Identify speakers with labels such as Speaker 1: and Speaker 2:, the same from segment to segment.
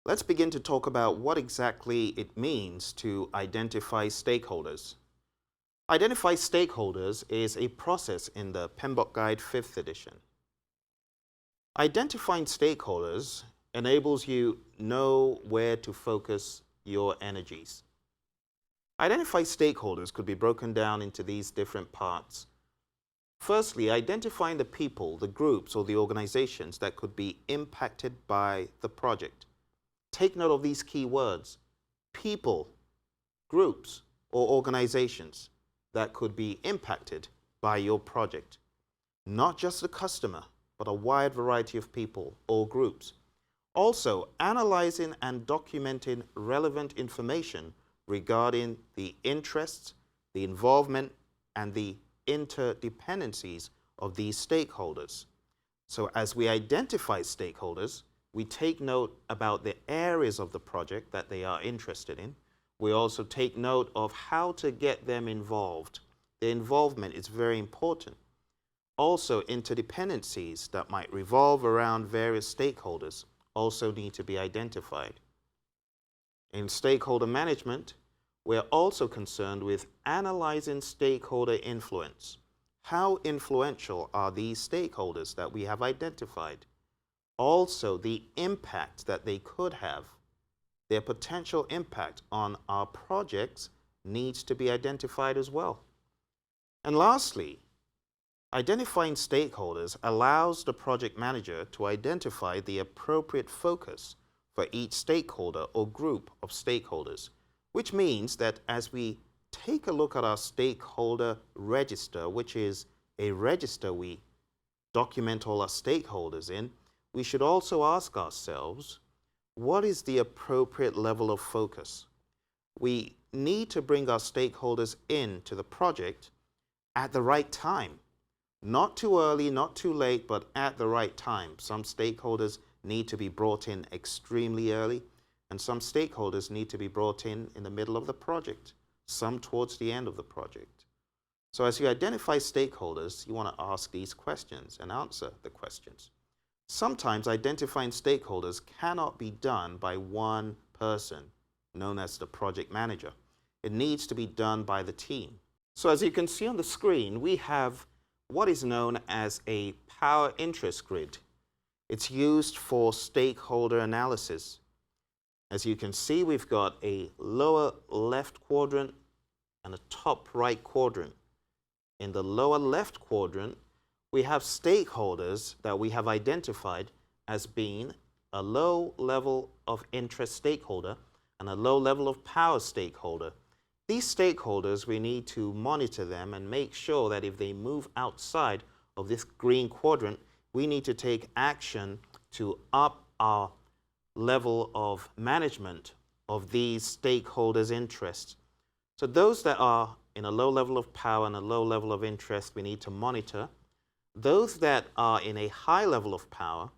Speaker 1: Let's begin to talk about what exactly it means to identify stakeholders. Identify stakeholders is a process in the PMBOK Guide 5th edition. Identifying stakeholders enables you know where to focus your energies. Identify stakeholders could be broken down into these different parts. Firstly, identifying the people, the groups, or the organizations that could be impacted by the project. Take note of these key words: people, groups, or organizations that could be impacted by your project. Not just the customer, but a wide variety of people or groups. Also, analyzing and documenting relevant information regarding the interests, the involvement, and the interdependencies of these stakeholders. So as we identify stakeholders, we take note about the areas of the project that they are interested in. We also take note of how to get them involved. The involvement is very important. Also, interdependencies that might revolve around various stakeholders also need to be identified. In stakeholder management, we're also concerned with analyzing stakeholder influence. How influential are these stakeholders that we have identified? Also, the impact that they could have, their potential impact on our projects needs to be identified as well. And lastly, identifying stakeholders allows the project manager to identify the appropriate focus for each stakeholder or group of stakeholders, which means that as we take a look at our stakeholder register, which is a register we document all our stakeholders in, we should also ask ourselves, what is the appropriate level of focus? We need to bring our stakeholders into the project at the right time. Not too early, not too late, but at the right time. Some stakeholders need to be brought in extremely early, and some stakeholders need to be brought in the middle of the project, some towards the end of the project. So as you identify stakeholders, you want to ask these questions and answer the questions. Sometimes identifying stakeholders cannot be done by one person, known as the project manager. It needs to be done by the team. So as you can see on the screen, we have what is known as a power interest grid. It's used for stakeholder analysis. As you can see, we've got a lower left quadrant and a top right quadrant. In the lower left quadrant, we have stakeholders that we have identified as being a low level of interest stakeholder and a low level of power stakeholder. These stakeholders, we need to monitor them and make sure that if they move outside of this green quadrant, we need to take action to up our level of management of these stakeholders' interests. So those that are in a low level of power and a low level of interest, we need to monitor. Those that are in a high level of power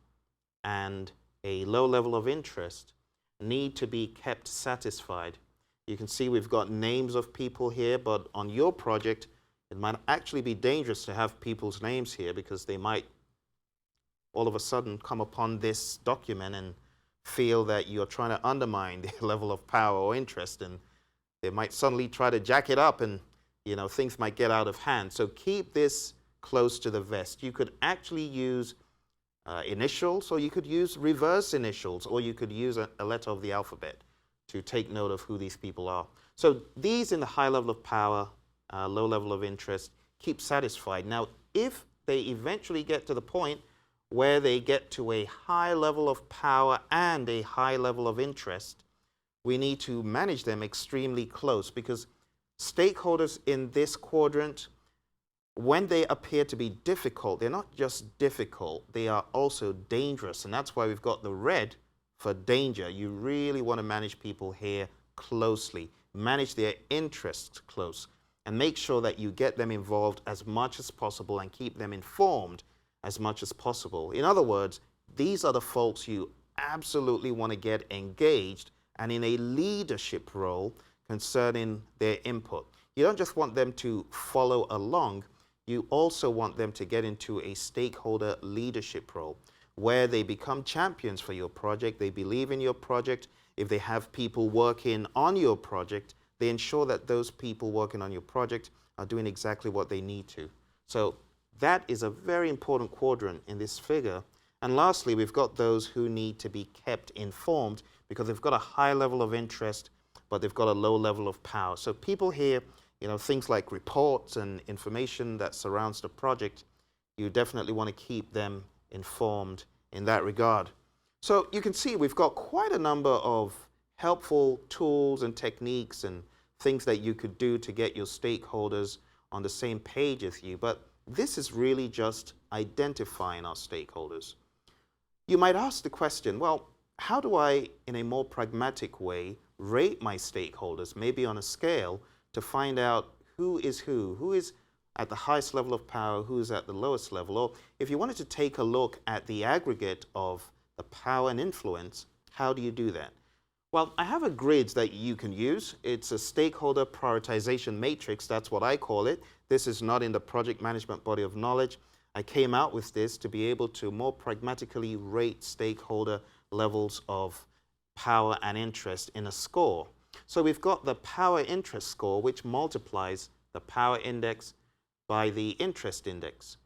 Speaker 1: and a low level of interest need to be kept satisfied. You can see we've got names of people here, but on your project, it might actually be dangerous to have people's names here because they might all of a sudden come upon this document and feel that you're trying to undermine their level of power or interest, and they might suddenly try to jack it up and things might get out of hand. So keep this close to the vest. You could actually use initials, or you could use reverse initials, or you could use a letter of the alphabet to take note of who these people are. So these in the high level of power, low level of interest, keep satisfied. Now, if they eventually get to the point where they get to a high level of power and a high level of interest, we need to manage them extremely close, because stakeholders in this quadrant, when they appear to be difficult, they're not just difficult, they are also dangerous. And that's why we've got the red for danger. You really want to manage people here closely, manage their interests close, and make sure that you get them involved as much as possible and keep them informed as much as possible. In other words, these are the folks you absolutely want to get engaged and in a leadership role concerning their input. You don't just want them to follow along, you also want them to get into a stakeholder leadership role. where they become champions for your project. They believe in your project. If they have people working on your project, they ensure that those people working on your project are doing exactly what they need to. So that is a very important quadrant in this figure. And lastly, we've got those who need to be kept informed because they've got a high level of interest, but they've got a low level of power. So people here, things like reports and information that surrounds the project, you definitely want to keep them informed in that regard. So you can see we've got quite a number of helpful tools and techniques and things that you could do to get your stakeholders on the same page as you, but this is really just identifying our stakeholders. You might ask the question, well, how do I, in a more pragmatic way, rate my stakeholders, maybe on a scale, to find out who is at the highest level of power, who is at the lowest level? Or if you wanted to take a look at the aggregate of the power and influence, how do you do that? Well, I have a grid that you can use. It's a stakeholder prioritization matrix. That's what I call it. This is not in the project management body of knowledge. I came out with this to be able to more pragmatically rate stakeholder levels of power and interest in a score. So we've got the power interest score, which multiplies the power index by the interest index.